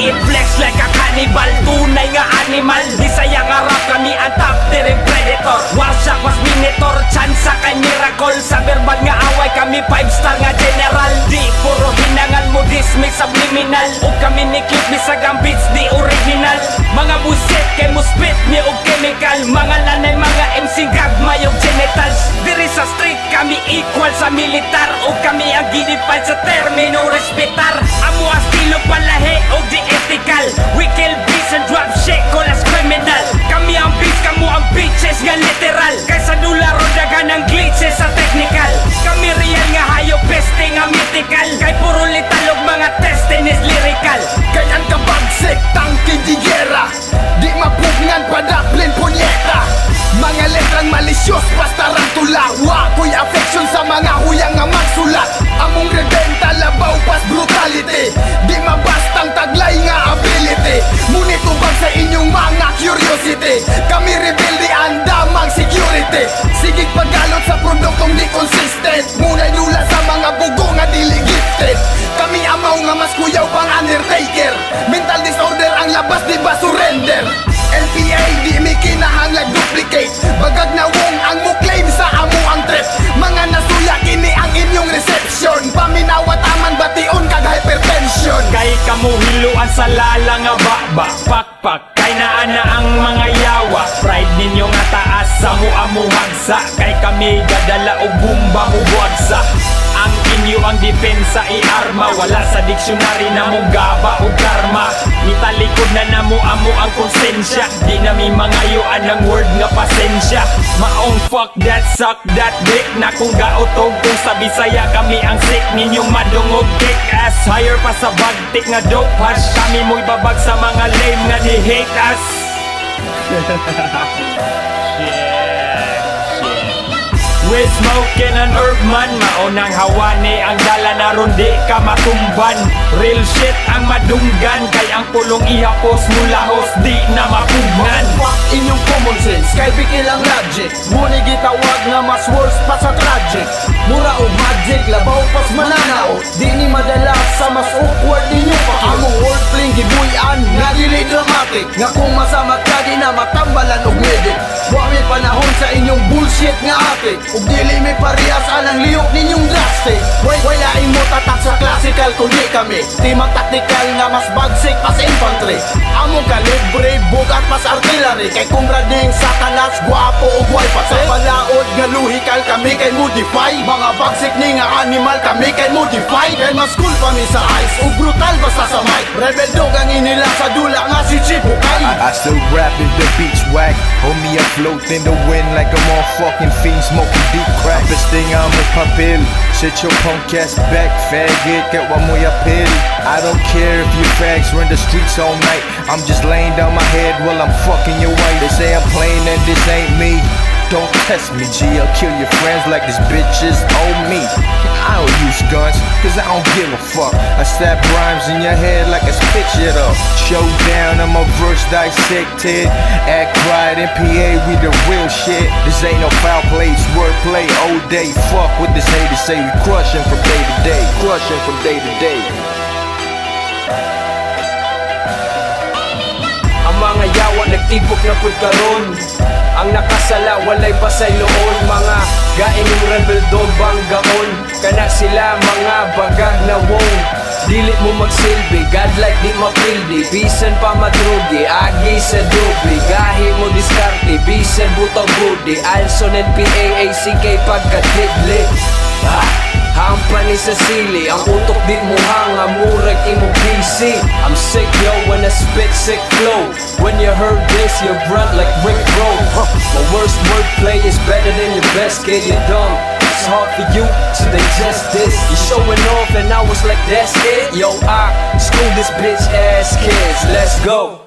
eat flesh like a cannibal. Tunay nga animal, di sayang arap kami ang top tier predator. Warsak was minitor, chance kay miracle. Sa verbal nga away kami 5-star nga general. Di puro hinangal mo dismiss subliminal. O kami ni clip bisag ang beats di original. Mga buset kay mo spit ni og chemical. Mga lanay mga MC gagmay og genitals. Diri sa street kami equal sa militar. O kami ang ginipal sa termino respetar. Amo ang estilo palahe og di ethical. We kill beats and drop shit call as criminal. Kami ang beats, kamo ang bitches nga literal. Kaysa dula ro dagan ang glitches sa technical. Kami real nga hayop peste nga mythical. Kay puro litalog mga testing is lyrical. Ganyan ka bagsik, tangking di gera. Di mapugnan padaplin punyeta. Mga letrang malisyos basta rantula. Wa ko'y affection sa mga huyang nga magsulat. Among rebenta labaw pas brutality. Di mabastang taglay nga ability. Ngunit ubag sa inyong mga curiosity. Kami rebelde ang damang security. Sigig paggalot sa produktong di consistent. Muna'y lula sa mga bugo nga dili gifted. Kami amaw nga mas kuyaw pang undertaker. Mental disorder ang labas di ba surrender. LPA di mi kinahanglag duplicate. Bagag na wong ang muklaim sa amo ang trip. Mga nasuya kini ang inyong reception. Paminawat aman bation kag hypertension. Kay kamo hiluan sa lala nga baba. Pakpak kay naana ang mga yawa. Pride ninyo nga taas sa amo hagsa. Kay kami gadala og bumba mo buwagsa. Ang inyo ang depensa i-arma. Wala sa diksyonary na mo gaba o karma. Italikod na namo amo ang konsensya. Di nami mangayuan ng word nga pasensya. Maong fuck that, suck that dick. Na kung gautog kung sa Bisaya kami ang sick. Ninyong madungog kick ass. Higher pa sa bagtik nga dope hash. Kami mo'y babag sa mga lame nga ni hate us. We smoking an herb man. Maunang hawani ang dala na rundi ka matumban. Real shit ang madunggan. Kay ang pulong ihapos mula hos di na mapugnan. Fuck inyong common sense, kay bigil ang logic. Ngunit gitawag nga mas worse pa sa tragic. Mura o magic, labaw pas mananao. Di ni madala sa mas awkward ninyo pa. Among wordplaying gibuyan, nga dili dramatic. Nga kung masamat ka di na matambalan og medic. Wami panahon sa inyong bullshit nga ate. Ug dili may parehas anang liyok ninyong drastic. Wala imo tatak sa classical kundi kami. Timang tactical nga mas bagsik pas infantry. Among kalibre bugat pas artillery. Kay kumrading satanas guwapo ug way pa sa palaod nga luhikal kami kay modify. Mga bagsik ni nga animal kami kay modify. Kay mas cool pa mi sa ice ug brutal basta sa mic. Rebel dog ang inila sa dula nga si Chibukay. I still rap if the beats whack. Hold me afloat in the wind like I'm on fucking fiend smoking deep crack. Besting ang magpapil. Shit your punk ass back, faggot. Get one more pill. I don't care if you fags run the streets all night. I'm just laying down my head while I'm fucking your wife. They say I'm playing and this ain't me. Don't test me, G. I'll kill your friends like this bitches owe me. I don't use guns, cause I don't give a fuck. I stab rhymes in your head like I spit shit up. Showdown, I'm a verse dissected. Act right, NPA, we the real shit. This ain't no foul play, it's wordplay all day. Fuck what this haters say, we crushing from day to day. Crushing from day to day. Ang mga yawa nagtibok na pud karon. Ang nakasala walay pasayloon. Mga gaingong rebel dog banggaon. Kana sila mga bagag na wong. Dili mo magsilbi, godlike di mapildi. Bisan pa madrugi, agi sa dubli. Gahi mo diskarte, bisan butang budi. Alson NPA, ACK pagkadidli. Hampa ni sa sili, ang utok di mo hanga, murag imo PC. I'm sick yo when I spit sick flow. When you heard this, you grunt like Rick Roll. My worst wordplay is better than your best, kid, you dumb. It's hard for you to digest this. You showing off and I was like, that's it. Yo, I school this bitch ass kids, let's go.